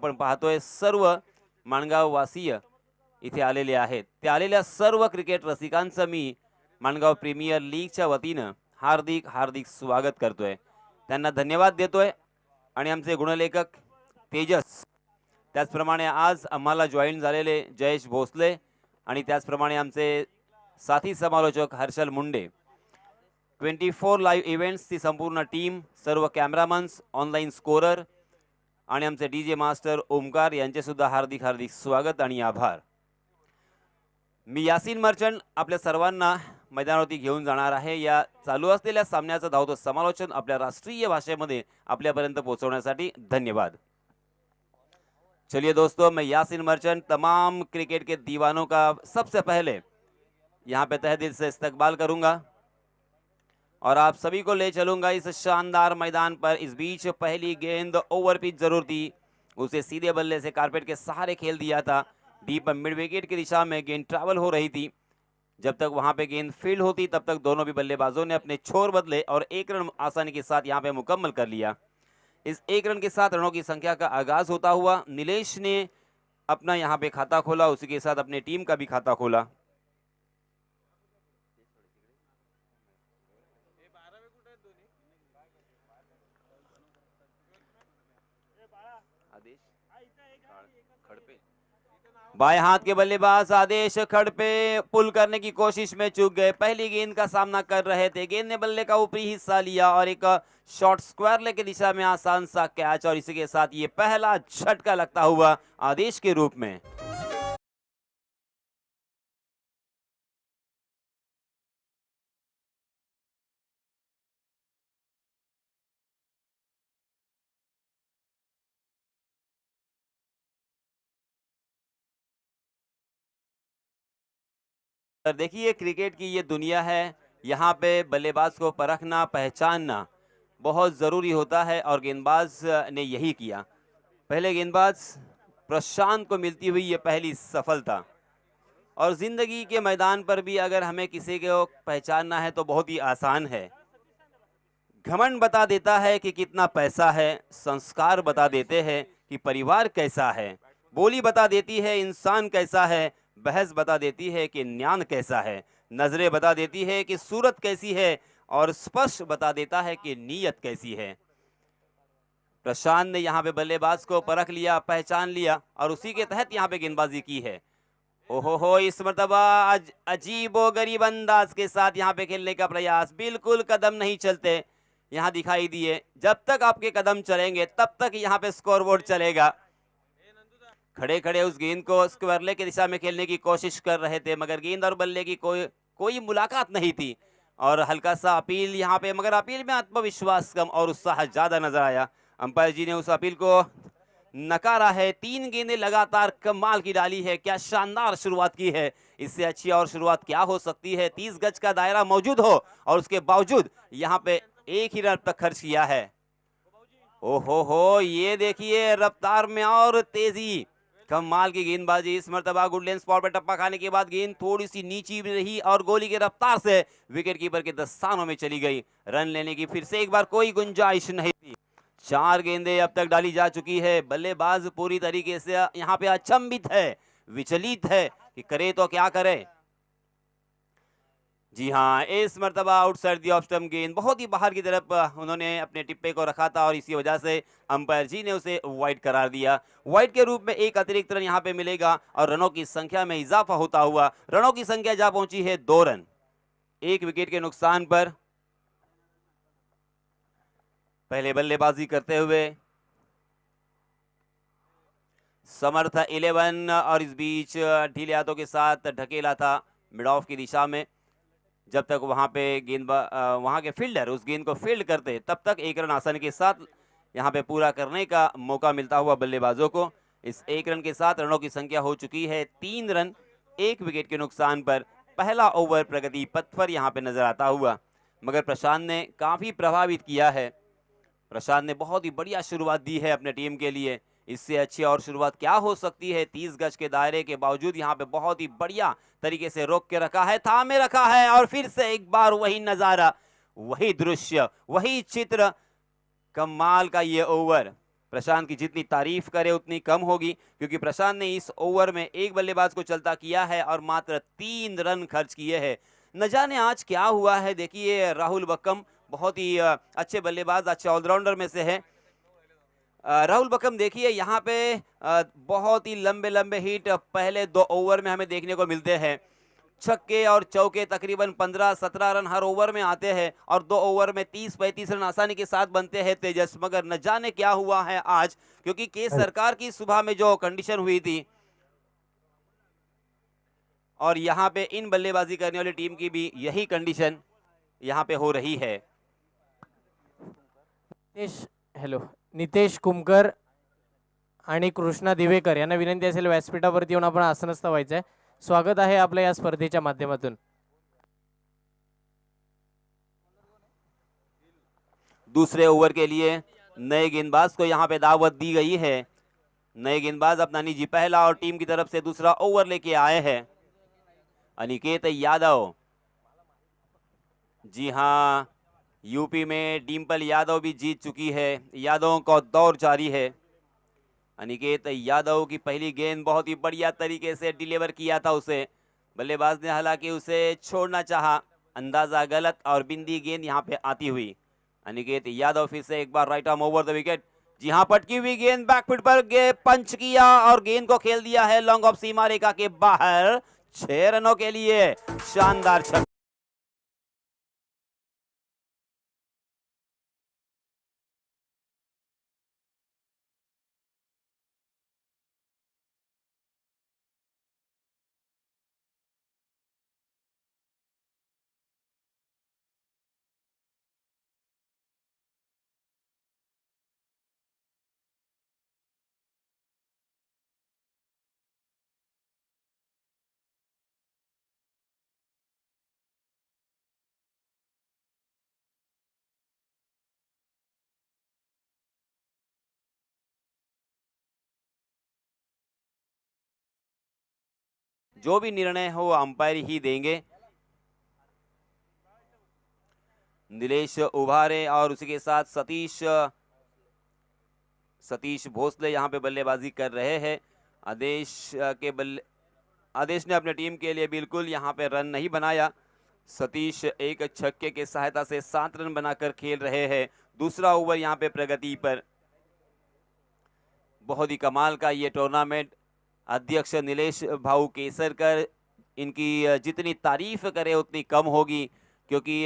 आपण पाहतोय सर्व माणगाव वासीय इथे आलेले आहेत. त्या आलेल्या सर्व क्रिकेट रसिकांचं मी माणगाव प्रीमियर लीगच्या वतीनं हार्दिक हार्दिक स्वागत करतोय. त्यांना धन्यवाद देतोय. आणि आमचे गुणलेखक तेजस, त्याचप्रमाणे आज आम्हाला जॉईन झालेले जयेश भोसले आणि त्याचप्रमाणे आमचे साथी समालोचक हर्षल मुंडे, 24 लाईव्ह इव्हेंट्सची संपूर्ण टीम, सर्व कॅमेरामन्स, ऑनलाईन स्कोरर आणि आमचे डीजे मास्टर ओमकार यांचे सुद्धा हार्दिक हार्दिक स्वागत आणि आभार. मी यासीन मर्चंट आपल्या सर्वांना मैदानावरती घेऊन जाणार आहे. या चालू असलेल्या सामन्याचं धावतं समालोचन आपल्या राष्ट्रीय भाषेमध्ये आपल्यापर्यंत पोहोचवण्यासाठी धन्यवाद. चलिए दोस्तों, मैं यासीन मर्चंट तमाम क्रिकेट के दीवानों का सबसे पहले यहाँ पे तहे दिल से इस्तकबाल करूंगा और आप सभी को ले चलूंगा इस शानदार मैदान पर. इस बीच पहली गेंद ओवर पिच जरूर थी, उसे सीधे बल्ले से कारपेट के सहारे खेल दिया था. डीप मिड विकेट की दिशा में गेंद ट्रैवल हो रही थी. जब तक वहां पे गेंद फील्ड होती तब तक दोनों भी बल्लेबाजों ने अपने छोर बदले और एक रन आसानी के साथ यहां पे मुकम्मल कर लिया. इस एक रन के साथ रनों की संख्या का आगाज होता हुआ नीलेश ने अपना यहां पे खाता खोला, उसी के साथ अपने टीम का भी खाता खोला. बाएं हाथ के बल्लेबाज आदेश खड़पे पुल करने की कोशिश में चूक गए. पहली गेंद का सामना कर रहे थे. गेंद ने बल्ले का ऊपरी हिस्सा लिया और एक शॉर्ट स्क्वायर लेग की दिशा में आसान सा कैच, और इसी के साथ ये पहला झटका लगता हुआ आदेश के रूप में. देखिए, क्रिकेट की ये दुनिया है, यहाँ पे बल्लेबाज को परखना, पहचानना बहुत ज़रूरी होता है और गेंदबाज ने यही किया. पहले गेंदबाज प्रशांत को मिलती हुई ये पहली सफलता. और ज़िंदगी के मैदान पर भी अगर हमें किसी को पहचानना है तो बहुत ही आसान है. घमंड बता देता है कि कितना पैसा है, संस्कार बता देते हैं कि परिवार कैसा है, बोली बता देती है इंसान कैसा है, बहस बता देती है कि ज्ञान कैसा है, नजरें बता देती है कि सूरत कैसी है, और स्पर्श बता देता है कि नीयत कैसी है. प्रशांत ने यहाँ पे बल्लेबाज को परख लिया, पहचान लिया और उसी के तहत यहाँ पे गेंदबाजी की है. ओहो, इस मर्तबा अजीबो गरीब अंदाज के साथ यहाँ पे खेलने का प्रयास. बिल्कुल कदम नहीं चलते यहाँ दिखाई दिए. जब तक आपके कदम चलेंगे तब तक यहाँ पे स्कोरबोर्ड चलेगा. खड़े खड़े उस गेंद को स्क्वायर लेग की दिशा में खेलने की कोशिश कर रहे थे, मगर गेंद और बल्ले की कोई मुलाकात नहीं थी. और हल्का सा अपील यहाँ पे, मगर अपील में आत्मविश्वास कम और उत्साह ज्यादा नजर आया. अंपायर जी ने उस अपील को नकारा है. 3 गेंदें लगातार कमाल की डाली है. क्या शानदार शुरुआत की है. इससे अच्छी और शुरुआत क्या हो सकती है. 30 गज का दायरा मौजूद हो और उसके बावजूद यहाँ पे एक ही रन तक खर्च किया है. ओहो, ये देखिए रफ्तार में और तेजी, कमाल की गेंदबाजी. इस मर्तबा गुड लेंथ स्पॉट पर टप्पा खाने के बाद गेंद थोड़ी सी नीची भी रही और गोली के रफ्तार से विकेट कीपर के दस्तानों में चली गई. रन लेने की फिर से एक बार कोई गुंजाइश नहीं थी. 4 गेंदें अब तक डाली जा चुकी है. बल्लेबाज पूरी तरीके से यहाँ पे अचंभित है, विचलित है कि करे तो क्या करे. जी हाँ, इस मर्तबा आउटसाइड दी ऑफ स्टंप गेंद बहुत ही बाहर की तरफ उन्होंने अपने टिप्पे को रखा था और इसी वजह से अंपायर जी ने उसे वाइड करार दिया. वाइड के रूप में एक अतिरिक्त रन यहाँ पे मिलेगा और रनों की संख्या में इजाफा होता हुआ रनों की संख्या जा पहुंची है 2 रन. 1 विकेट के नुकसान पर पहले बल्लेबाजी करते हुए समर्थ 11, और इस बीच ढीले हाथों के साथ ढकेला था मिड ऑफ की दिशा में. जब तक वहां पे वहां के फील्डर उस गेंद को फील्ड करते तब तक 1 रन आसानी के साथ यहां पे पूरा करने का मौका मिलता हुआ बल्लेबाजों को. इस 1 रन के साथ रनों की संख्या हो चुकी है 3 रन. 1 विकेट के नुकसान पर पहला ओवर प्रगति पथ पर यहां पे नजर आता हुआ, मगर प्रशांत ने काफी प्रभावित किया है. प्रशांत ने बहुत ही बढ़िया शुरुआत दी है अपने टीम के लिए. इससे अच्छी और शुरुआत क्या हो सकती है. 30 गज के दायरे के बावजूद यहाँ पे बहुत ही बढ़िया तरीके से रोक के रखा है, थामे रखा है, और फिर से एक बार वही नजारा, वही दृश्य, वही चित्र. कमाल का ये ओवर. प्रशांत की जितनी तारीफ करे उतनी कम होगी, क्योंकि प्रशांत ने इस ओवर में एक बल्लेबाज को चलता किया है और मात्र 3 रन खर्च किए हैं। न जाने आज क्या हुआ है। देखिए राहुल बक्कम बहुत ही अच्छे बल्लेबाज, अच्छे ऑलराउंडर में से है। राहुल बक्कम देखिए यहाँ पे बहुत ही लंबे लंबे हिट पहले 2 ओवर में हमें देखने को मिलते हैं। छक्के और चौके तकरीबन 15-17 रन हर ओवर में आते हैं और 2 ओवर में 30-35 रन आसानी के साथ बनते हैं तेजस। मगर न जाने क्या हुआ है आज, क्योंकि के सरकार की सुबह में जो कंडीशन हुई थी और यहाँ पे इन बल्लेबाजी करने वाली टीम की भी यही कंडीशन यहाँ पे हो रही है। नितेश कुमकर आणि कृष्णा दिवेकर यांना विनंती असेल व्यासपीठावरती येऊन आपण आसनस्थ व्हायचंय। स्वागत आहे आपल्या या स्पर्धेच्या माध्यमातून। दूसरे ओवर के लिए नए गेंदबाज को यहाँ पे दावत दी गई है। नए गेंदबाज अपना निजी पहला और टीम की तरफ से दूसरा ओवर लेके आए हैं अनिकेत यादव। जी हाँ, यूपी में डिम्पल यादव भी जीत चुकी है। यादवों का दौर जारी है। अनिकेत यादव की पहली गेंद बहुत ही बढ़िया तरीके से डिलीवर किया था उसे। बल्लेबाज ने हालांकि उसे छोड़ना चाहा, अंदाजा गलत और बिंदी गेंद यहाँ पे आती हुई। अनिकेत यादव फिर से एक बार right arm over the wicket. जी हाँ, पटकी हुई गेंद बैकफुट पर पंच किया और गेंद को खेल दिया है लॉन्ग ऑफ सीमा रेखा के बाहर। 6 रनों के लिए शानदार छक्का। जो भी निर्णय हो अंपायर ही देंगे। नीलेश उभारे और उसी के साथ सतीश भोसले यहाँ पे बल्लेबाजी कर रहे हैं। आदेश ने अपने टीम के लिए बिल्कुल यहाँ पे रन नहीं बनाया। सतीश एक छक्के के सहायता से 7 रन बनाकर खेल रहे हैं। दूसरा ओवर यहाँ पे प्रगति पर। बहुत ही कमाल का ये टूर्नामेंट। अध्यक्ष नीलेश भाऊ केसरकर, इनकी जितनी तारीफ करे उतनी कम होगी, क्योंकि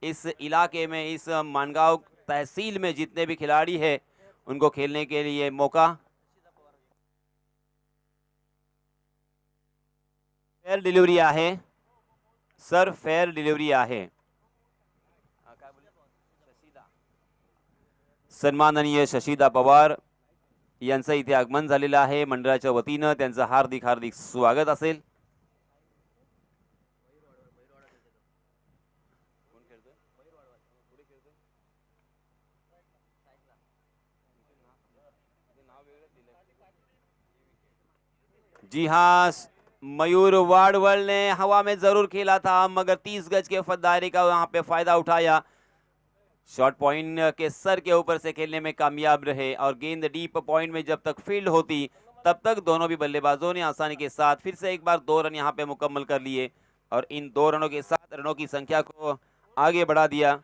इस इलाके में, इस मानगांव तहसील में जितने भी खिलाड़ी हैं उनको खेलने के लिए मौका। फेयर डिलिव्हरी आहे सर, फेयर डिलिव्हरी आहे। सन्माननीय शशिदा पवार यांचं इथे आगमन झालेलं आहे। मंडळाच्या वतीनं त्यांचं हार्दिक हार्दिक स्वागत असेल। जी हाँ, मयूर वाडवल ने हवा में जरूर खेला था, मगर 30 गज के दायरे का वहां पे फायदा उठाया। शॉर्ट पॉइंट के सर के ऊपर से खेलने में कामयाब रहे और गेंद डीप पॉइंट में जब तक फील्ड होती तब तक दोनों भी बल्लेबाजों ने आसानी के साथ फिर से एक बार 2 रन यहाँ पे मुकम्मल कर लिए और इन 2 रनों के साथ रनों की संख्या को आगे बढ़ा दिया।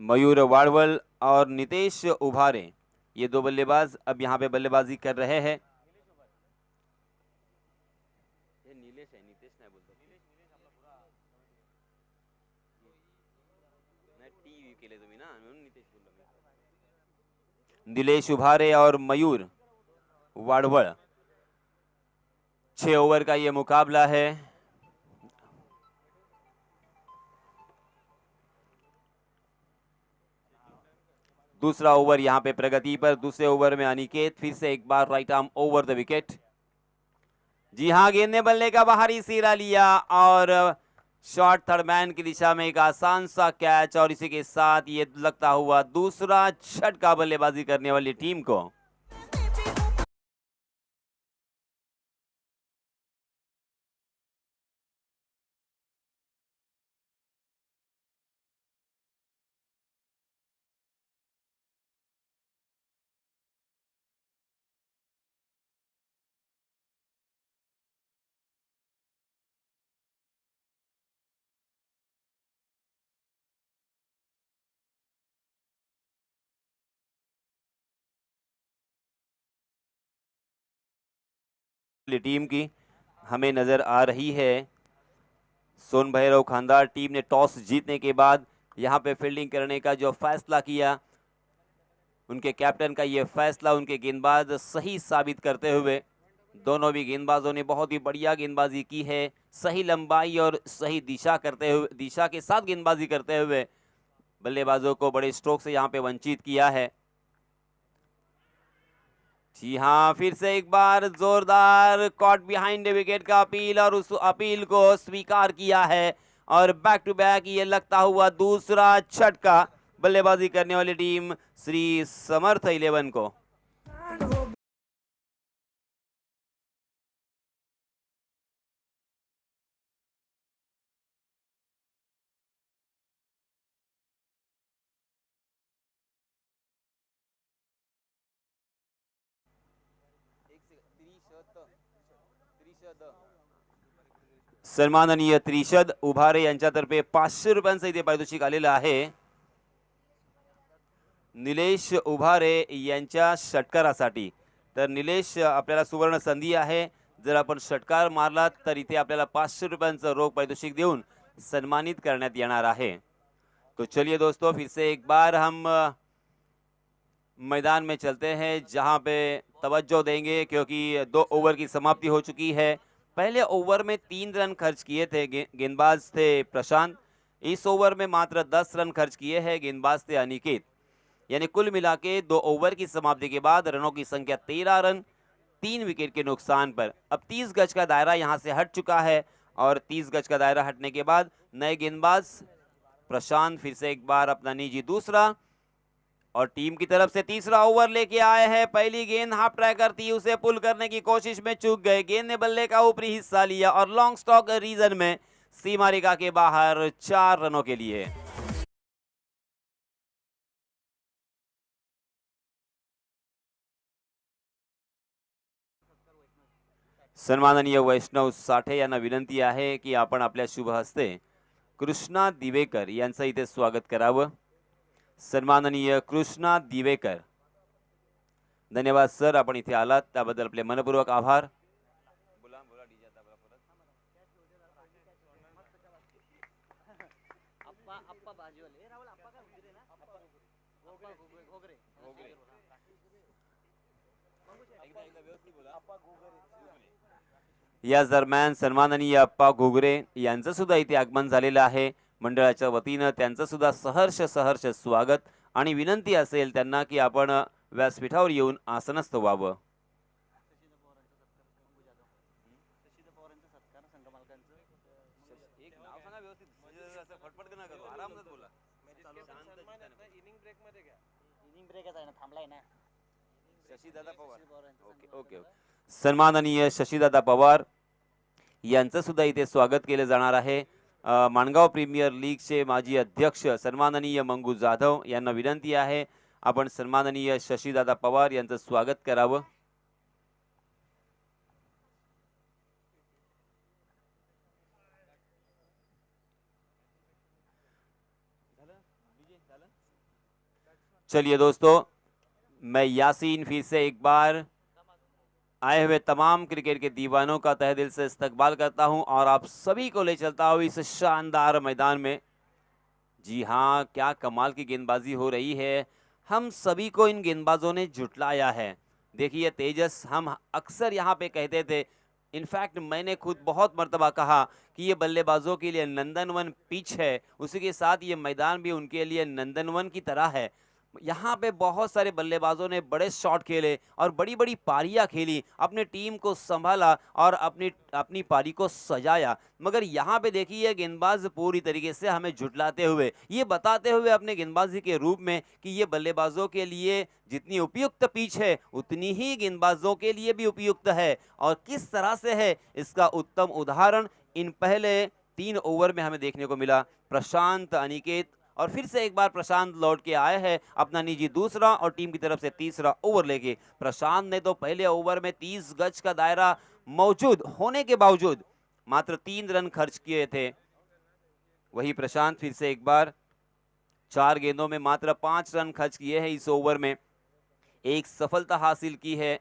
मयूर वाडवल और नितेश उभारे, ये 2 बल्लेबाज अब यहाँ पे बल्लेबाजी कर रहे हैं। नीलेश उभारे और मयूर वाडवल। 6 ओवर का ये मुकाबला है। दूसरा ओवर यहाँ पे प्रगति पर। दूसरे ओवर में अनिकेत फिर से एक बार right arm over the wicket. जी हाँ, गेंद ने बल्ले का बाहरी सिरा लिया और शॉर्ट थर्ड मैन की दिशा में एक आसान सा कैच और इसी के साथ ये लगता हुआ दूसरा झटका बल्लेबाजी करने वाली टीम को। टीम की हमें नज़र आ रही है। सोन भैरव खानदार टीम ने टॉस जीतने के बाद यहाँ पे फील्डिंग करने का जो फैसला किया, उनके कैप्टन का ये फैसला उनके गेंदबाज सही साबित करते हुए, दोनों भी गेंदबाजों ने बहुत ही बढ़िया गेंदबाजी की है। सही लंबाई और सही दिशा के साथ गेंदबाजी करते हुए बल्लेबाजों को बड़े स्ट्रोक से यहाँ पे वंचित किया है। जी हाँ, फिर से एक बार जोरदार कॉट बिहाइंड विकेट का अपील, और उस अपील को स्वीकार किया है और बैक टू बैक ये लगता हुआ दूसरा छटका बल्लेबाजी करने वाली टीम श्री समर्थ 11 को। सन्माननीय त्रिशद उभारे यांच्यातर्फे 500 रुपयांचं इथे पारितोषिक आलेलं आहे। निलेश उभारे यांच्या षटकारासाठी। तर निलेश, आपल्याला सुवर्ण संधी आहे, जर आपण षटकार मारला तर इथे आपल्याला 500 रुपयांचं रोख पारितोषिक देऊन सम्मानित करण्यात येणार आहे। तो चलिए दोस्तों, फिर से एक बार हम मैदान में चलते हैं, जहां पे तवज्जो देंगे क्योंकि 2 ओवर की समाप्ति हो चुकी है। पहले ओवर में 3 रन खर्च किए थे गेंदबाज थे प्रशांत, इस ओवर में मात्र 10 रन खर्च किए हैं गेंदबाज थे अनिकेत। यानी कुल मिला के 2 ओवर की समाप्ति के बाद रनों की संख्या 13 रन, 3 विकेट के नुकसान पर। अब 30 गज का दायरा यहां से हट चुका है और 30 गज का दायरा हटने के बाद नए गेंदबाज प्रशांत फिर से एक बार अपना निजी दूसरा और टीम की तरफ से तीसरा ओवर लेके आए हैं। पहली गेंद हाफ ट्रैकर थी, उसे पुल करने की कोशिश में चूक गए। गेंद ने बल्ले का ऊपरी हिस्सा लिया और लॉन्ग स्टॉक रीजन में सीमा रेखा के बाहर 4 रनों के लिए। सन्माननीय वैष्णव साठे यांना विनंती आहे की आपण आपल्या शुभ हस्ते कृष्णा दिवेकर यांचं इथे स्वागत करावं। सन्माननीय कृष्णा दिवेकर, धन्यवाद सर, आपण इथे आलात त्याबद्दल आपले मनपूर्वक आभार। याच दरम्यान सन्माननीय अप्पा घुगरे यांचं सुद्धा इथे आगमन झालेलं आहे। मंडळाच्या वतीनं त्यांचं सुद्धा सहर्ष स्वागत आणि विनंती असेल त्यांना की आपण व्यासपीठावर येऊन आसनस्थ व्हावं। सन्माननीय शशीदादा पवार यांचं सुद्धा इथे स्वागत केलं जाणार आहे। माणगाव प्रीमियर लीगचे माजी अध्यक्ष सन्माननीय मंगू जाधव यांना विनंती आहे आपण सन्माननीय शशीदादा पवार यांचं स्वागत करावं। चलिए दोस्तों, मैं यासीन फिर से एक बार आए हुए तमाम क्रिकेट के दीवानों का तहे दिल से इस्तकबाल करता हूं और आप सभी को ले चलता हूं इस शानदार मैदान में। जी हां, क्या कमाल की गेंदबाजी हो रही है। हम सभी को इन गेंदबाजों ने झुटलाया है। देखिए तेजस, हम अक्सर यहाँ पे कहते थे, इनफैक्ट मैंने खुद बहुत मर्तबा कहा कि ये बल्लेबाजों के लिए नंदनवन पिच है, उसी के साथ ये मैदान भी उनके लिए नंदनवन की तरह है। यहाँ पे बहुत सारे बल्लेबाजों ने बड़े शॉट खेले और बड़ी बड़ी पारियां खेली, अपने टीम को संभाला और अपनी पारी को सजाया। मगर यहाँ पे देखिए गेंदबाज पूरी तरीके से हमें झुटलाते हुए, ये बताते हुए अपने गेंदबाजी के रूप में कि ये बल्लेबाजों के लिए जितनी उपयुक्त पिच है उतनी ही गेंदबाजों के लिए भी उपयुक्त है। और किस तरह से है इसका उत्तम उदाहरण इन पहले 3 ओवर में हमें देखने को मिला। प्रशांत, अनिकेत और फिर से एक बार प्रशांत लौट के आए हैं अपना निजी दूसरा और टीम की तरफ से तीसरा ओवर लेके। प्रशांत ने तो पहले ओवर में 30 गज का दायरा मौजूद होने के बावजूद मात्र 3 रन खर्च किए थे। वही प्रशांत फिर से एक बार 4 गेंदों में मात्र 5 रन खर्च किए हैं इस ओवर में। एक सफलता हासिल की है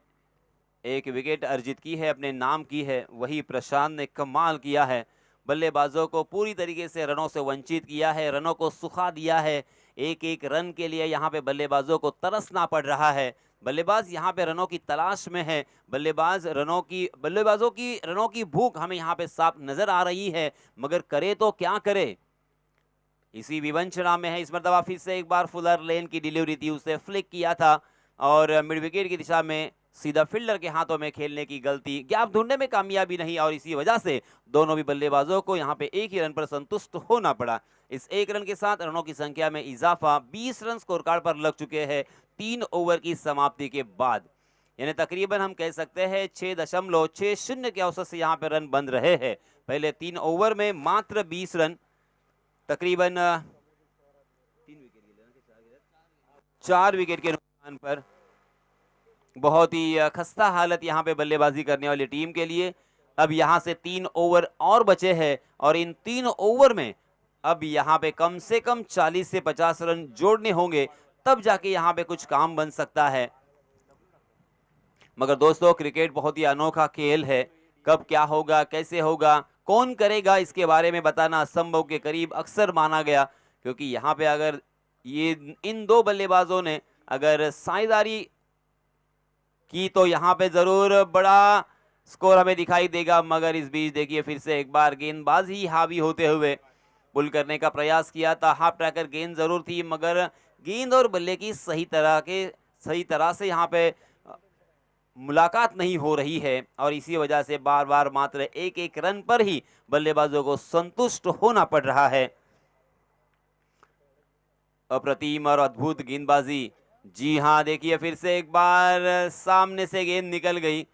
एक विकेट अर्जित की है, अपने नाम की है। वही प्रशांत ने कमाल किया है, बल्लेबाजों को पूरी तरीके से रनों से वंचित किया है, रनों को सुखा दिया है। एक एक रन के लिए यहाँ पे बल्लेबाजों को तरसना पड़ रहा है। बल्लेबाज यहाँ पे रनों की तलाश में है। बल्लेबाजों की रनों की भूख हमें यहाँ पे साफ नजर आ रही है, मगर करे तो क्या करे। इसी विवंचना में है। इस मरतबा फिर से एक बार फुलर लेन की डिलीवरी थी, उसे फ्लिक किया था और मिड विकेट की दिशा में सीधा फील्डर के हाथों में खेलने की गलती, गैप ढूंढने में कामयाबी नहीं, और इसी वजह से दोनों भी बल्लेबाजों को यहां पे एक ही रन पर संतुष्ट होना पड़ा। इस एक रन के साथ रनों की संख्या में इजाफा, 20 रन स्कोर कार्ड पर लग चुके हैं 3 ओवर की समाप्ति के बाद। यानी तकरीबन हम कह सकते हैं 6.60 के औसत से यहाँ पे रन बन रहे हैं। पहले 3 ओवर में मात्र 20 रन, तकरीबन 4 विकेट के नुकसान पर। बहुत ही खस्ता हालत यहां पे बल्लेबाजी करने वाली टीम के लिए। अब यहां से 3 ओवर और बचे हैं और इन 3 ओवर में अब यहां पे कम से कम 40 से 50 रन जोड़ने होंगे, तब जाके यहां पे कुछ काम बन सकता है। मगर दोस्तों, क्रिकेट बहुत ही अनोखा खेल है। कब क्या होगा, कैसे होगा, कौन करेगा, इसके बारे में बताना असंभव के करीब अक्सर माना गया, क्योंकि यहाँ पे अगर ये इन दो बल्लेबाजों ने अगर साझेदारी की तो यहाँ पे जरूर बड़ा स्कोर हमें दिखाई देगा। मगर इस बीच देखिए फिर से एक बार गेंदबाज ही हावी होते हुए पुल करने का प्रयास किया था। हाफ ट्रैकर गेंद जरूर थी, मगर गेंद और बल्ले की सही तरह से यहाँ पे मुलाकात नहीं हो रही है, और इसी वजह से बार बार मात्र एक एक रन पर ही बल्लेबाजों को संतुष्ट होना पड़ रहा है। अप्रतिम और अद्भुत गेंदबाजी। जी हां, देखिए फिर से एक बार सामने से गेंद निकल गई।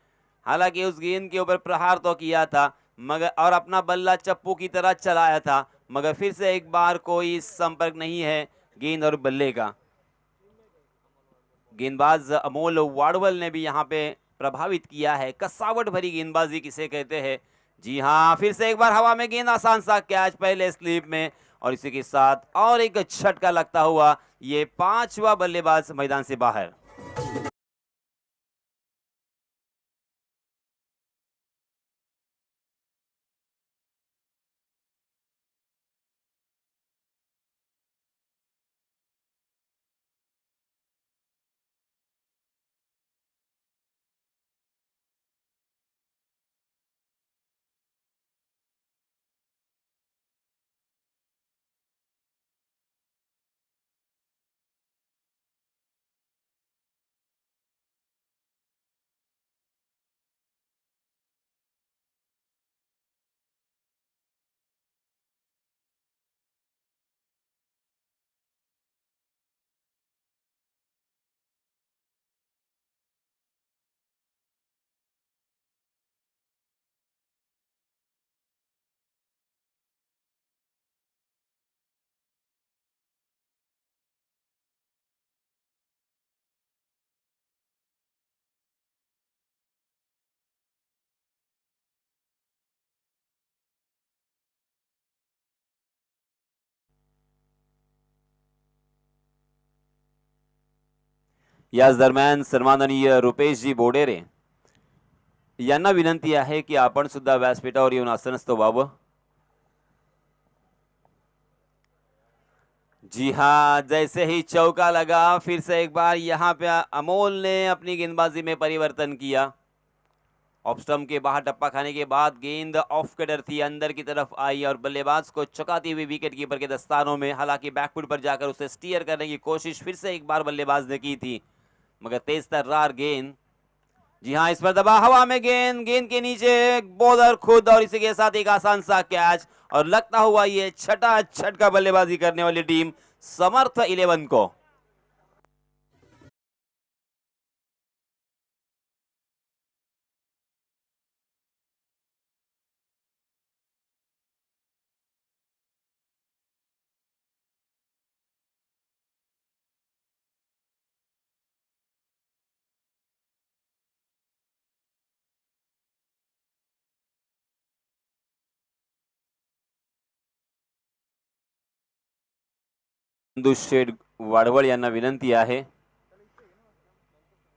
हालांकि उस गेंद के ऊपर प्रहार तो किया था, मगर और अपना बल्ला चप्पू की तरह चलाया था, मगर फिर से एक बार कोई संपर्क नहीं है गेंद और बल्ले का। गेंदबाज अमोल वाडवल ने भी यहाँ पे प्रभावित किया है। कसावट भरी गेंदबाजी किसे कहते हैं। जी हाँ, फिर से एक बार हवा में गेंद, आसान सा कैच पहले स्लिप में, और इसी के साथ और एक झटका लगता हुआ ये 5वां बल्लेबाज मैदान से बाहर। याच दरम्यान सन्माननीय रुपेशजी बोडेरे यांना विनंती आहे की आपण सुद्धा व्यासपीठावर येऊन आसनस्थ व्हावं। जी हाँ, जैसे ही चौका लगा, फिर से एक बार यहाँ पे अमोल ने अपनी गेंदबाजी में परिवर्तन किया। ऑफ स्टंप के बाहर टप्पा खाने के बाद गेंद ऑफ कटर थी, अंदर की तरफ आई और बल्लेबाज को चौंकाती हुई विकेट कीपर के दस्तानों में। हालांकि बैकफुट पर जाकर उसे स्टीयर करने की कोशिश फिर से एक बार बल्लेबाज ने की थी, मगर तेज तर्रार गेंद। जी हाँ, इस पर दबा हवा में गेंद, गेंद के नीचे बॉलर खुद, और इसी के साथ एक आसान सा कैच, और लगता हुआ ये छठा छटका बल्लेबाजी करने वाली टीम समर्थ 11 को। शेठ वाडवळ यांना विनंती आहे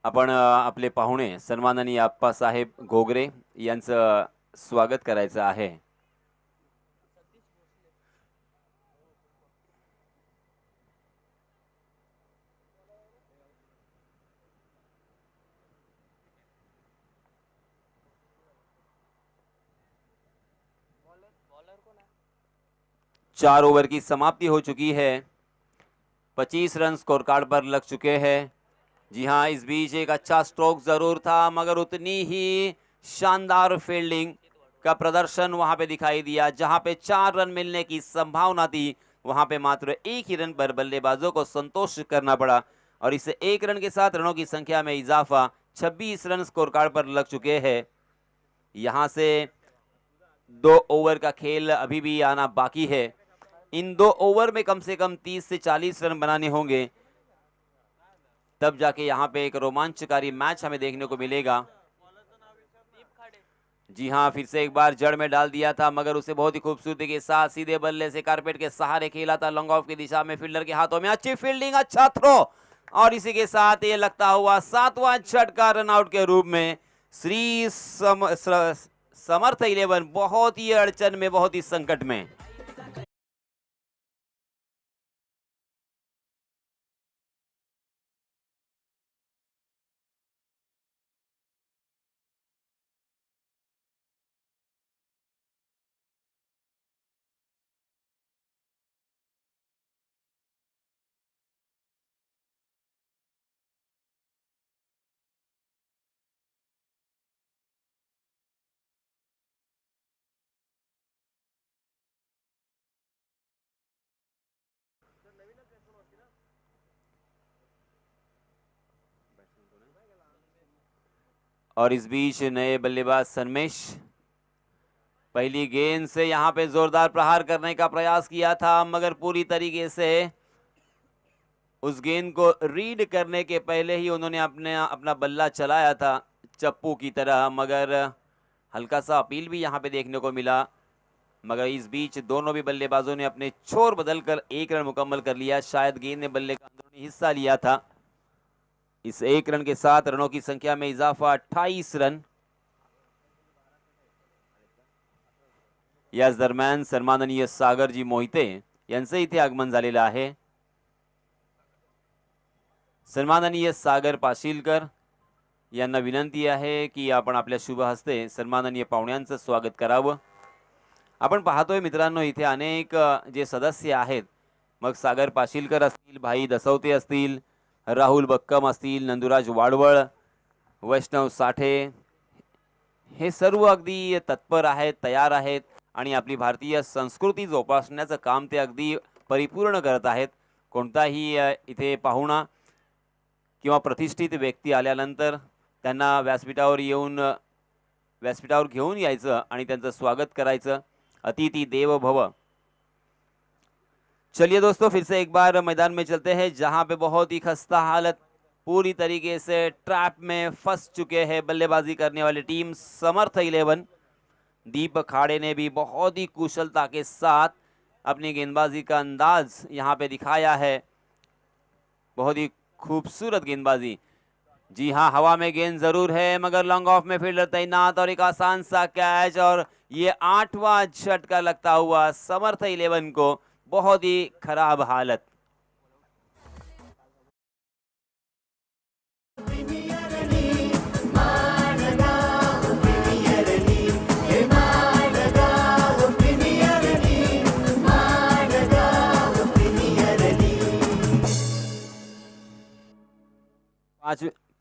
आपण आपले पाहुणे सन्माननीय आप्पासाहेब घोगरे यांचं स्वागत करायचं आहे. चार ओवर की समाप्ति हो चुकी है. 25 रन स्कोर कार्ड पर लग चुके हैं. जी हाँ, इस बीच एक अच्छा स्ट्रोक जरूर था, मगर उतनी ही शानदार फील्डिंग का प्रदर्शन वहां पे दिखाई दिया. जहां पे 4 रन मिलने की संभावना थी, वहां पे मात्र 1 ही रन पर बल्लेबाजों को संतोष करना पड़ा और इस 1 रन के साथ रनों की संख्या में इजाफा 26 रन स्कोर कार्ड पर लग चुके हैं. यहां से 2 ओवर का खेल अभी भी आना बाकी है. इन 2 ओवर में कम से कम 30 से 40 रन बनाने होंगे, तब जाके यहाँ पे एक रोमांचकारी मैच हमें देखने को मिलेगा. जी हाँ, फिर से एक बार जड़ में डाल दिया था, मगर उसे बहुत ही खूबसूरती के साथ सीधे बल्ले से कारपेट के सहारे खेला था. लॉन्ग ऑफ की दिशा में फील्डर के हाथों में अच्छी फील्डिंग, अच्छा थ्रो और इसी के साथ ये लगता हुआ 7वां झटका रनआउट के रूप में. श्री समर्थ 11 बहुत ही अड़चन में, बहुत ही संकट में. और इस बीच नए बल्लेबाज सन्मेश पहली गेंद से यहां पे जोरदार प्रहार करने का प्रयास किया था, मगर पूरी तरीके से उस गेंद को रीड करने के पहले ही उन्होंने अपना बल्ला चलाया था चप्पू की तरह, मगर हल्का सा अपील भी यहां पे देखने को मिला. मगर इस बीच दोनों भी बल्लेबाजों ने अपने छोर बदलकर 1 रन मुकम्मल कर लिया. शायद गेंद ने बल्ले का अंदरूनी हिस्सा लिया था. इस 1 रन के साथ रनों की संख्या में इजाफा 28 रन. याच दरम्यान सन्माननीय सागरजी मोहिते यांचं इथे आगमन झालेलं आहे. सन्माननीय सागर पाशीलकर यांना विनंती आहे की आपण आपल्या शुभ हस्ते सन्माननीय पाहुण्यांचं स्वागत करावं. आपण पाहतोय मित्रांनो, इथे अनेक जे सदस्य आहेत, मग सागर पाशीलकर असतील, भाई दसवते असतील, राहुल बक्कम असतील, नंदुराज वाडवळ, वैष्णव साठे, हे सर्व अगदी तत्पर आहेत, तयार आहेत आणि आपली भारतीय संस्कृती जोपासण्याचं काम ते अगदी परिपूर्ण करत आहेत. कोणताही इथे पाहुणा किंवा प्रतिष्ठित व्यक्ती आल्यानंतर त्यांना व्यासपीठावर घेऊन यायचं आणि त्यांचं स्वागत करायचं. अतिथि देवो भव. चलिए दोस्तों, फिर से एक बार मैदान में चलते हैं, जहां पे बहुत ही खस्ता हालत, पूरी तरीके से ट्रैप में फंस चुके हैं बल्लेबाजी करने वाली टीम समर्थ 11. दीप खाड़े ने भी बहुत ही कुशलता के साथ अपनी गेंदबाजी का अंदाज यहां पे दिखाया है. बहुत ही खूबसूरत गेंदबाजी. जी हाँ, हवा में गेंद जरूर है, मगर लॉन्ग ऑफ में फील्डर तैनात और एक आसान सा कैच और ये 8वां झटका लगता हुआ समर्थ 11 को. बहुत ही खराब हालत.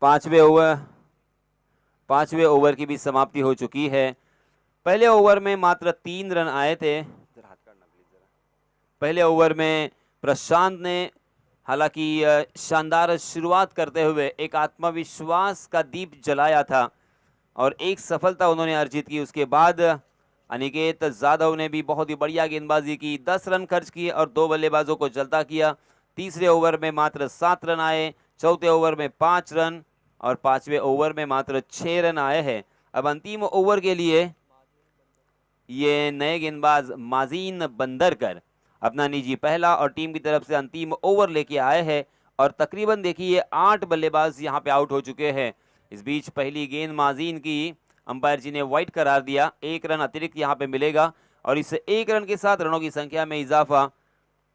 पांचवें ओवर की भी समाप्ति हो चुकी है. पहले ओवर में मात्र 3 रन आए थे. पहले ओवर में प्रशांत ने हालांकि शानदार शुरुआत करते हुए एक आत्मविश्वास का दीप जलाया था और एक सफलता उन्होंने अर्जित की. उसके बाद अनिकेत जाधव ने भी बहुत ही बढ़िया गेंदबाजी की, 10 रन खर्च किए और 2 बल्लेबाजों को जलता किया. तीसरे ओवर में मात्र 7 रन आए, चौथे ओवर में 5 रन और 5वें ओवर में मात्र 6 रन आए हैं. अब अंतिम ओवर के लिए ये नए गेंदबाज माजीन बंदरकर अपना निजी पहला और टीम की तरफ से अंतिम ओवर लेके आए हैं और तकरीबन देखिए 8 बल्लेबाज यहाँ पे आउट हो चुके हैं। इस बीच पहली गेंद माजीन की अंपायर जी ने वाइड करार दिया। 1 रन अतिरिक्त यहाँ पे मिलेगा और इस 1 रन के साथ रनों की संख्या में इजाफा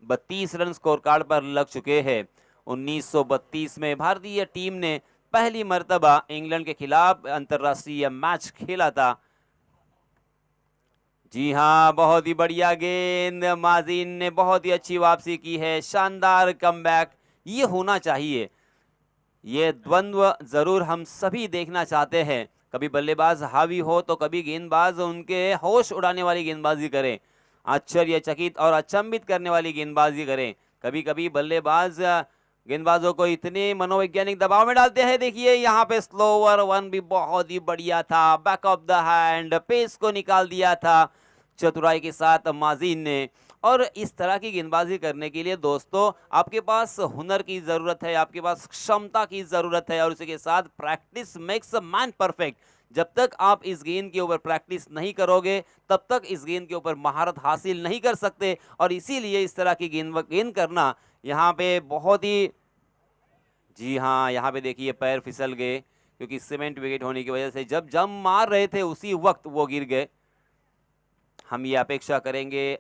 32 रन स्कोर कार्ड पर लग चुके हैं। 1932 में भारतीय टीम ने पहली मर्तबा इंग्लैंड के खिलाफ अंतर्राष्ट्रीय मैच खेला था। जी हाँ, बहुत ही बढ़िया गेंद, माजीन ने बहुत ही अच्छी वापसी की है, शानदार कमबैक। ये होना चाहिए, ये द्वंद्व जरूर हम सभी देखना चाहते हैं। कभी बल्लेबाज हावी हो तो कभी गेंदबाज उनके होश उड़ाने वाली गेंदबाजी करें, आश्चर्यचकित और अचंभित करने वाली गेंदबाजी करें। कभी कभी बल्लेबाज गेंदबाजों को इतने मनोवैज्ञानिक दबाव में डालते हैं। देखिए यहाँ पे स्लोवर वन भी बहुत ही बढ़िया था, back of the hand, pace को निकाल दिया था चतुराई के साथ माजीन ने। और इस तरह की गेंदबाजी करने के लिए दोस्तों आपके पास हुनर की ज़रूरत है, आपके पास क्षमता की ज़रूरत है और उसी के साथ practice makes a man perfect. जब तक आप इस गेंद के ऊपर प्रैक्टिस नहीं करोगे तब तक इस गेंद के ऊपर महारत हासिल नहीं कर सकते। और इसीलिए इस तरह की गेंद करना यहाँ पे बहुत ही, जी हाँ, यहाँ पे देखिए पैर फिसल गए क्योंकि सीमेंट विकेट होने की वजह से जब जम मार रहे थे उसी वक्त वो गिर गए। हम ये अपेक्षा करेंगे,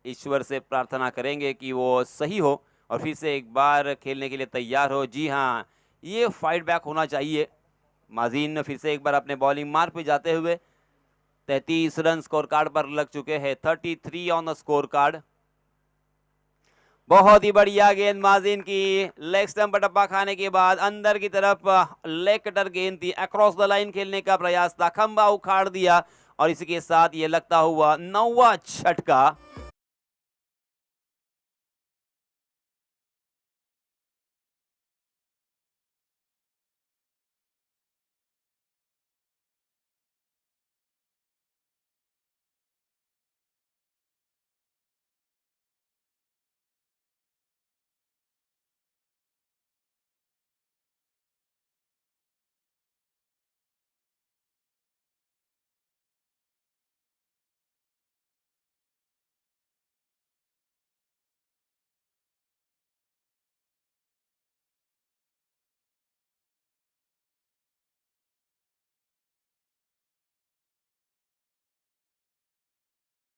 ईश्वर से प्रार्थना करेंगे कि वो सही हो और फिर से एक बार खेलने के लिए तैयार हो। जी हाँ, ये फाइट बैक होना चाहिए। माजीन फिर से एक बार अपने बॉलिंग मार्क पे जाते हुए 33 रन स्कोर कार्ड पर लग चुके हैं, 33 ऑन द स्कोर कार्ड। बहुत ही बढ़िया गेंद माजीन की, लेग स्टंप पर टप्पा खाने के बाद अंदर की तरफ लेग कटर गेंद थी, अक्रॉस द लाइन खेलने का प्रयास था, खंबा उखाड़ दिया और इसी के साथ ये लगता हुआ 9वां छटका।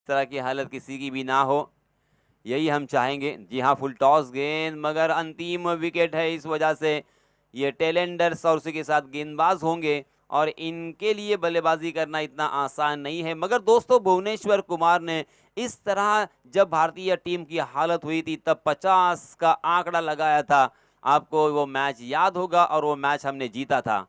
तरह की हालत किसी की भी ना हो, यही हम चाहेंगे। जी हाँ, फुल टॉस गेंद मगर अंतिम विकेट है, इस वजह से ये टेलेंडर्स और उसी के साथ गेंदबाज होंगे और इनके लिए बल्लेबाजी करना इतना आसान नहीं है। मगर दोस्तों भुवनेश्वर कुमार ने इस तरह जब भारतीय टीम की हालत हुई थी तब 50 का आंकड़ा लगाया था। आपको वो मैच याद होगा और वो मैच हमने जीता था।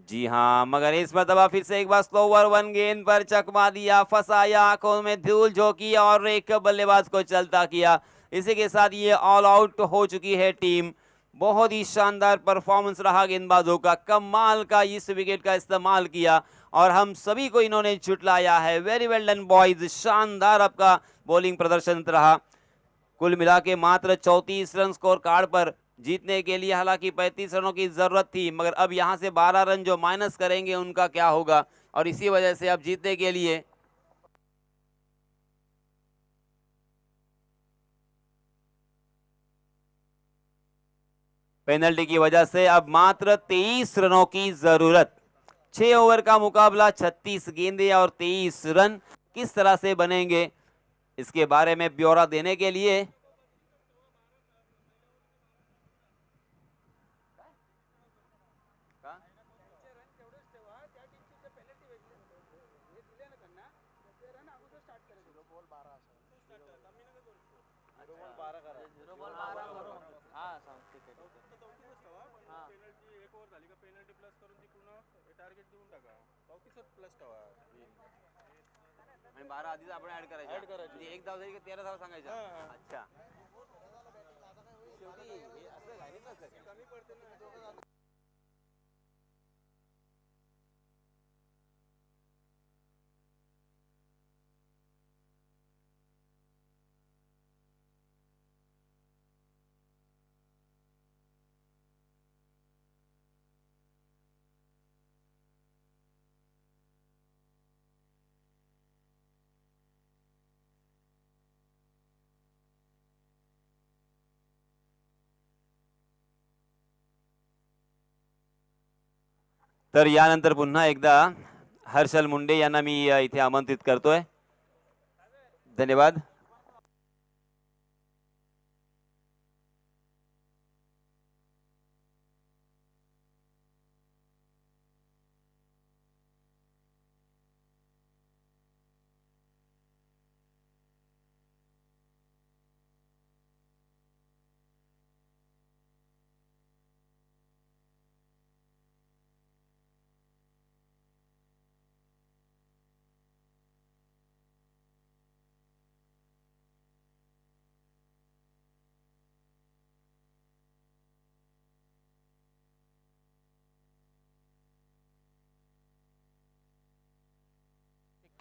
जी हाँ, मगर इस मरतबा फिर से एक बार स्लोवर वन गेंद पर चकमा दिया, फंसाया, आंखों में धूल झोंकी और एक बल्लेबाज को चलता किया। इसी के साथ ये ऑल आउट हो चुकी है टीम। बहुत ही शानदार परफॉर्मेंस रहा गेंदबाजों का, कमाल का इस विकेट का इस्तेमाल किया और हम सभी को इन्होंने झुटलाया है। वेरी वेल डन बॉयज, शानदार आपका बॉलिंग प्रदर्शन रहा। कुल मिला के मात्र 34 रन स्कोर कार्ड पर जीतने के लिए, हालांकि 35 रनों की जरूरत थी मगर अब यहां से 12 रन जो माइनस करेंगे उनका क्या होगा और इसी वजह से अब जीतने के लिए पेनल्टी की वजह से अब मात्र 23 रनों की जरूरत। 6 ओवर का मुकाबला, 36 गेंदें और 23 रन किस तरह से बनेंगे, इसके बारे में ब्यौरा देने के लिए आणि 12 आधीच आपण ऍड करायचं, म्हणजे एक धाव झाली की 13 धाव सांगायच्या। अच्छा, शेवटी हे असं झालं ना सर, कमी पडते ना। तर यानंतर पुन्हा एकदा हर्षल मुंडे यांना मी इथे आमंत्रित करतोय. धन्यवाद.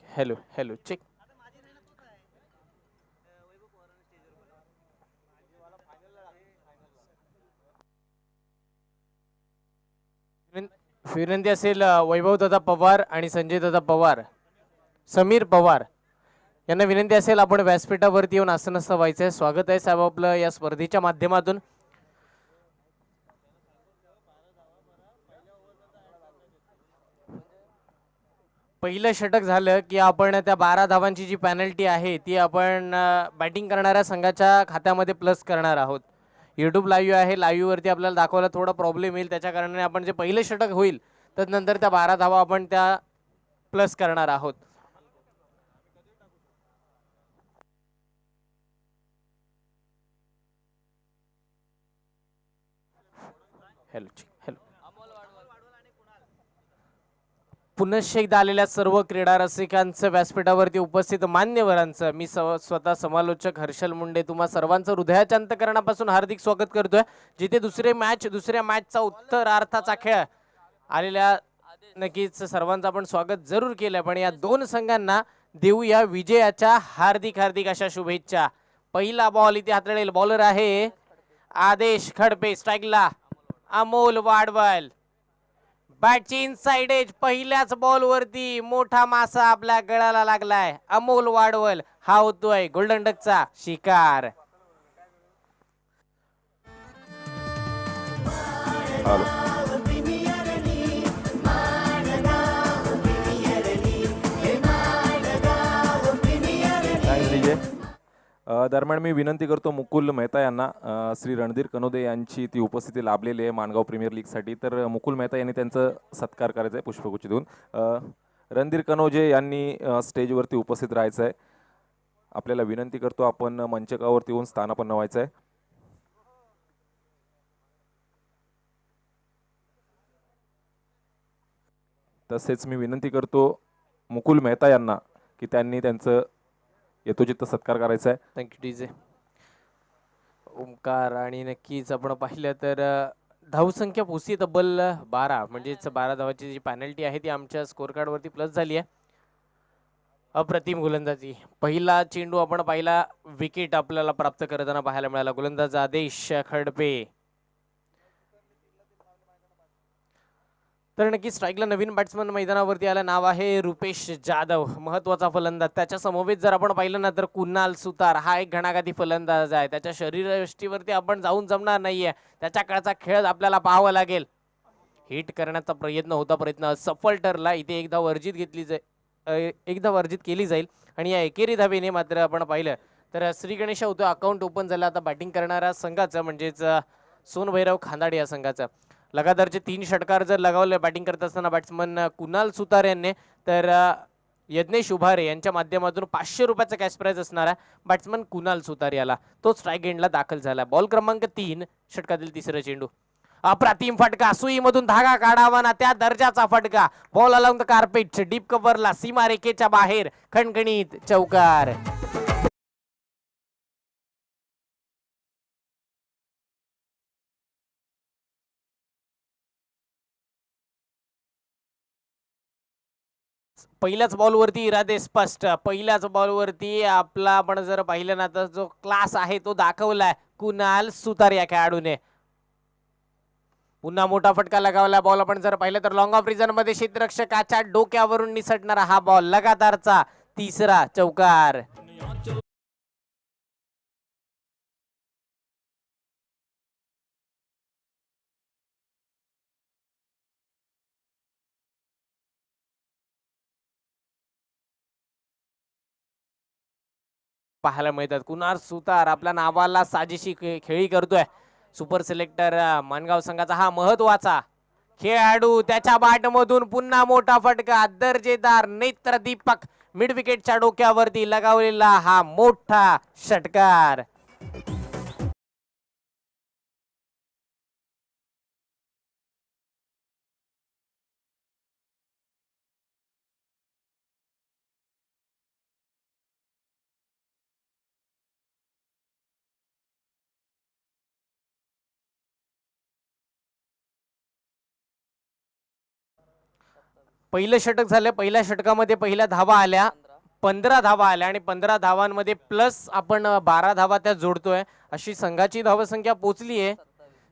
Hello hello check. विनंती असेल वैभव दादा पवार आणि संजय दादा पवार, समीर पवार यांना विनंती असेल आपण व्यासपीठावरती येऊन आसनस्थ व्हायचंय. स्वागत आहे साहेब आपलं या स्पर्धेच्या माध्यमातून. पहिलं षटक झालं की आपण त्या 12 धावांची जी पॅनल्टी आहे ती आपण बॅटिंग करणाऱ्या संघाच्या खात्यामध्ये प्लस करणार आहोत. यूट्यूब लाईव्ह आहे, लाईव्हवरती आपल्याला दाखवायला थोडा प्रॉब्लेम येईल, त्याच्या कारणाने आपण जे पहिलं षटक होईल त्यानंतर त्या 12 धावा आपण त्या प्लस करणार आहोत. Hello hello. पुनश्च एकदा आलेल्या सर्व क्रीडा रसिकांचं, व्यासपीठावरती उपस्थित मान्यवरांचं मी स्वतः समालोचक हर्षल मुंडे तुम्हा सर्वांचं हृदयाच्या अंतकरणापासून हार्दिक स्वागत करतोय. जिथे दुसऱ्या मॅचचा उत्तरार्धाचा खेळ आलेल्या नक्कीच सर्वांचं आपण स्वागत जरूर केलं, पण या दोन संघांना देऊया विजयाच्या हार्दिक हार्दिक अशा शुभेच्छा. पहिला बॉल इथे हाताळेल, बॉलर आहे आदेश खडपे, स्ट्राईकला अमोल वाडवल. बॅटची इनसाइड एज, पहिल्याच बॉल वरती मोठा मासा आपल्या गळाला लागलाय. अमोल वाडवल हा होतोय गोल्डन डकचा शिकार. दरम्यान मी विनंती करतो मुकुल मेहता यांना, श्री रणधीर कनोदे यांची ती उपस्थिती लाभलेली आहे माणगाव प्रीमियर लीगसाठी, तर मुकुल मेहता यांनी त्यांचं सत्कार करायचा आहे पुष्पगुच्छ देऊन. रणधीर कनोजे यांनी स्टेजवरती उपस्थित राहायचं आहे. आपल्याला विनंती करतो आपण मंचकावरती येऊन स्थानापन्न व्हायचं आहे. तसेच मी विनंती करतो मुकुल मेहता यांना की त्यांनी त्यांचं यथोचित सत्कार करायचा आहे. Thank you DJ Omkar. आणि नक्कीच आपण पाहिलं तर धावसंख्या पोहोचली तब्बल 12, म्हणजेच 12 धावाची जी पॅनल्टी आहे ती आमच्या स्कोर कार्डवरती प्लस झाली आहे. अप्रतिम गोलंदाजी. पहिला चेंडू आपण पाहिला, विकेट आपल्याला प्राप्त करताना पाहायला मिळाला. गोलंदाज आदेश खडपे. तर नक्की स्ट्राईकला नवीन बॅट्समन मैदानावरती आला, नाव आहे रुपेश जाधव, महत्वाचा फलंदाज. त्याच्या समवेत जर आपण पाहिलं ना तर कुणाल सुतार हा एक घणाघाती फलंदाज आहे. त्याच्या शरीरयष्टीवरती आपण जाऊन जमणार नाहीये, त्याच्या काळचा खेळ आपल्याला पाहावा लागेल. हिट करण्याचा प्रयत्न होता, प्रयत्न सफल ठरला. इथे एकदा वर्जित केली जाईल आणि या एकेरी धावेने मात्र आपण पाहिलं तर श्री गणेश होतो अकाउंट ओपन झालं आता बॅटिंग करणाऱ्या संघाचं, म्हणजेच सोनभैरव खांदाडे या संघाचं. लगातारचे 3 षटकार जर लगावले बॅटिंग करत असताना बॅट्समन कुणाल सुतार यांनी, तर यज्ञेश उभारे यांच्या माध्यमातून 500 रुपयाचा कॅश प्राइज असणार आहे बॅट्समन कुणाल सुतार याला. तो स्ट्राईक एंडला दाखल झाला. बॉल क्रमांक 3, षटकातील तिसरा चेंडू. अप्रतिम फटका, सुईमधून धागा काढावा ना त्या दर्जाचा फटका. Ball along the carpet, deep कव्हरला, सीमा रेखेच्या बाहेर, खणखणीत चौकार. पहिल्याच बॉलवरती इरादे स्पष्ट. पहिल्याच बॉलवरती आपला आपण जर पाहिलं ना तर जो क्लास आहे तो दाखवलाय कुणाल सुतार या खेळाडूने. पुन्हा मोठा फटका लगावला. बॉल आपण जर पाहिलं तर लॉंग ऑफ रिझन मध्ये क्षेत्ररक्षकाच्या डोक्यावरून निसटणारा हा बॉल, लगातारचा तिसरा चौकार. पाहायला मिळतात. कुणाल सुतार आपल्या नावाला साजेशी खेळी करतोय. सुपर सिलेक्टर मानगाव संघाचा हा महत्वाचा खेळाडू, त्याच्या बॅटमधून पुन्हा मोठा फटका. दर्जेदार नेत्र दीपक मिड विकेटच्या डोक्यावरती लगावलेला हा मोठा षटकार. पहिलं षटक झालं. पहिल्या षटकामध्ये पहिल्या धावा आल्या, 15 धावा आल्या आणि 15 धावांमध्ये प्लस आपण 12 धावा त्यात जोडतोय. अशी संघाची धावसंख्या पोहोचली आहे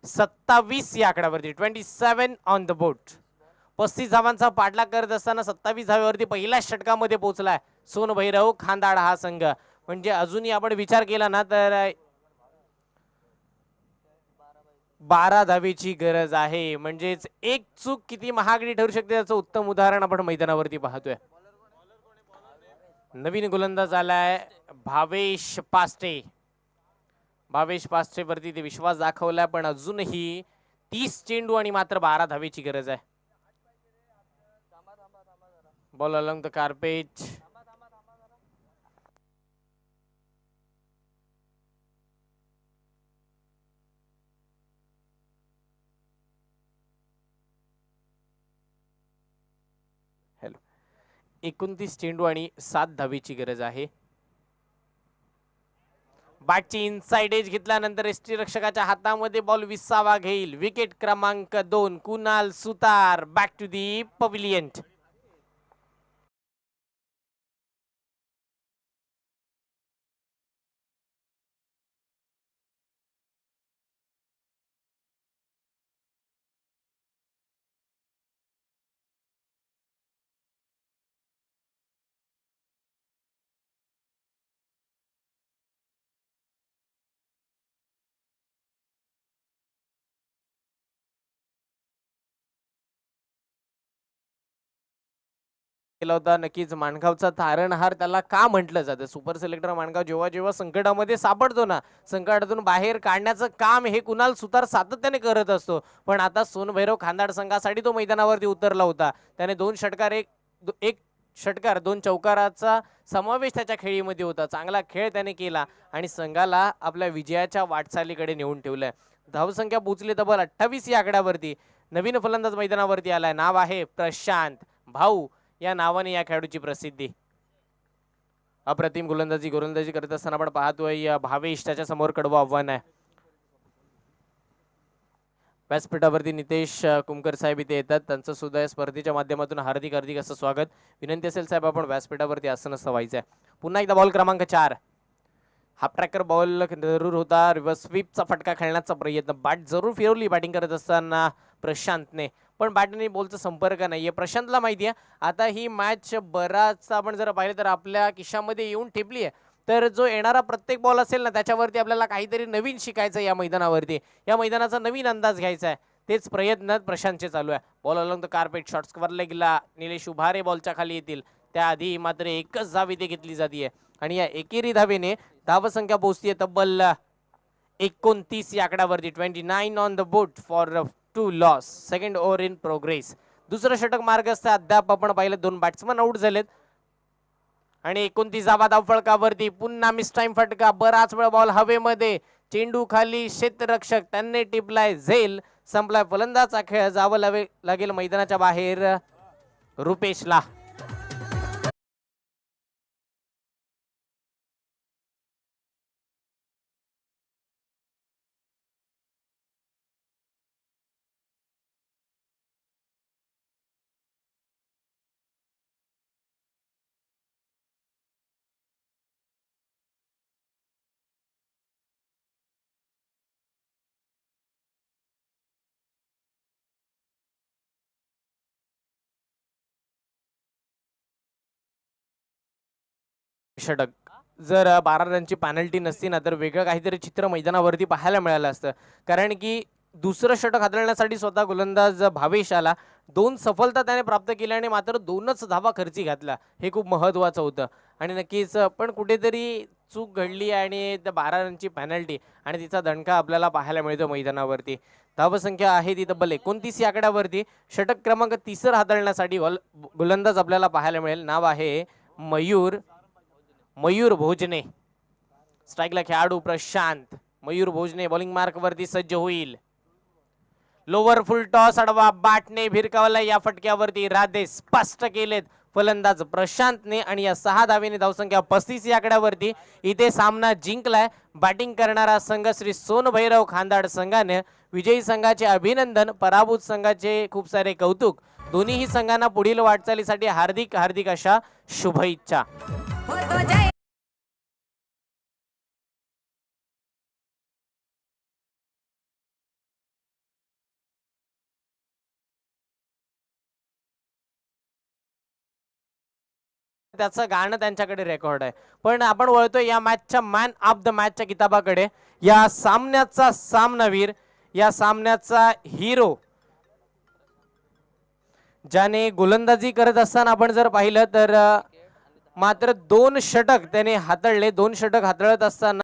27 या आकड्यावरती. 27 ऑन द बोट. 35 धावांचा पाठलाग करत असताना 27 धाव्यावरती पहिल्या षटकामध्ये पोहोचलाय सोनभैरव खांदाड हा संघ. म्हणजे अजूनही आपण विचार केला ना तर 12 धावेची गरज आहे. म्हणजेच एक चूक किती महागडी ठरू शकते याचं उत्तम उदाहरण आपण मैदानावरती पाहतोय. नवीन गोलंदाज आलाय भावेश पास्टे. भावेश पास्टे वरती ते विश्वास दाखवलाय, पण अजूनही 30 चेंडू आणि मात्र 12 धावेची गरज आहे. Ball along the carpet. Hello. 29 चेंडू आणि 7 धावेची गरज आहे. बॅटची इनसाइड एज घेतल्यानंतर एसटी रक्षकाच्या हातामध्ये बॉल विसावा घेईल. विकेट क्रमांक 2 Kunal Sutar. Back to the pavilion. केला होता. नक्कीच माणगावचा तारणहार त्याला का म्हटलं जातं. सुपर सिलेक्टर माणगाव जेव्हा जेव्हा संकटामध्ये सापडतो ना, संकटातून बाहेर काढण्याचं काम हे कुणाल सुतार सातत्याने करत असतो. पण आता सोनभैरव खांदाड संघासाठी तो मैदानावरती उतरला होता. त्याने 2 षटकार एक षटकार 2 चौकाराचा समावेश त्याच्या खेळीमध्ये होता. चांगला खेळ त्याने केला आणि संघाला आपल्या विजयाच्या वाटचालीकडे नेऊन ठेवलंय. धावसंख्या पोचली तब्बल 28 या आकड्यावरती. नवीन फलंदाज मैदानावरती आलाय. नाव आहे प्रशांत भाऊ. या नावाने या खेळाडूची प्रसिद्धी. अप्रतिम गोलंदाजी करत असताना आपण पाहतोय भावेश त्याच्या समोर कडवं आव्हान आहे. व्यासपीठावरती नितेश कुमकर साहेब इथे येतात. त्यांचं सुद्धा या स्पर्धेच्या माध्यमातून हार्दिक हार्दिक असं स्वागत. विनंती असेल साहेब आपण व्यासपीठावरती आसन असं व्हायचंय. पुन्हा एकदा बॉल क्रमांक 4. हाफ ट्रॅकर बॉल जरूर होता. रिव्हर्स स्वीपचा फटका खेळण्याचा प्रयत्न. बॅट जरूर फिरवली बॅटिंग करत असताना प्रशांतने, पण बॅटने बॉलचा संपर्क नाहीये. प्रशांतला माहिती आहे आता ही मॅच बराच आपण जर पाहिलं तर आपल्या खिशामध्ये येऊन ठेपली आहे. तर जो येणारा प्रत्येक बॉल असेल ना त्याच्यावरती आपल्याला काहीतरी नवीन शिकायचं. या मैदानावरती या मैदानाचा नवीन अंदाज घ्यायचा आहे. तेच प्रयत्न प्रशांतचे चालू आहे. Ball along the carpet. Shorts कव्हरला गेला. निलेश उभारे बॉलच्या खाली येतील. त्याआधी मात्र एकच धाव इथे घेतली जाते आणि या एकेरी धावेने धावसंख्या पोहोचतीये तब्बल 29 या आकड्यावरती. 29 on the boat for 2 loss. Second over in progress. दुसरं षटक मार्गस्थ अद्याप आपण पाहिलं 2 बॅट्समन आउट झालेत आणि 29 धावा धावफलकावरती. पुन्हा मिस टाइम फटका. बराच वेळ बॉल हवेमध्ये. चेंडू खाली. क्षेत्ररक्षक त्यांनी टिपलाय. झेल संपलाय. फलंदाचा खेळ. जावं लागेल मैदानाच्या बाहेर रुपेशला. षटक जर 12 रनची पॅनल्टी नसती ना तर वेगळं काहीतरी चित्र मैदानावरती पाहायला मिळालं असतं. कारण की दुसरं षटक हाताळण्यासाठी स्वतः गोलंदाज भावेश आला. 2 सफलता त्याने प्राप्त केल्या आणि मात्र 2च धावा खर्ची घातला. हे खूप महत्वाचं होतं आणि नक्कीच पण कुठेतरी चूक घडली आणि त्या 12 रनची पेनल्टी आणि तिचा दणका आपल्याला पाहायला मिळतो मैदानावरती. धावसंख्या आहे ती तब्बल 29 या आकड्यावरती. षटक क्रमांक 30 हाताळण्यासाठी गोलंदाज आपल्याला पाहायला मिळेल. नाव आहे मयूर भोजने. स्ट्राईकला खेळाडू प्रशांत. मयूर भोजने बॉलिंग मार्क वरती सज्ज होईल. लोवर फुल टॉस अडवा बॅटने भिरकावला. या फटक्यावरती राधे स्पष्ट केलेत फलंदाज प्रशांतने आणि या 6 धावेने धावसंख्या 35 या आकड्यावरती इथे सामना जिंकलाय. बॅटिंग करणारा संघ श्री सोनभैरव खांदाड संघाने. विजयी संघाचे अभिनंदन, पराभूत संघाचे खूप सारे कौतुक. दोन्ही संघांना पुढील वाटचालीसाठी हार्दिक हार्दिक अशा शुभेच्छा. त्याचं गाणं त्यांच्याकडे रेकॉर्ड आहे. पण आपण वळतोय या मॅचच्या मॅन ऑफ द मॅचच्या किताबाकडे. या सामन्याचा सामनावीर, या सामन्याचा हिरो, ज्याने गोलंदाजी करत असताना आपण जर पाहिलं तर मात्र 2 षटक त्याने हाताळले. 2 षटक हाताळत असताना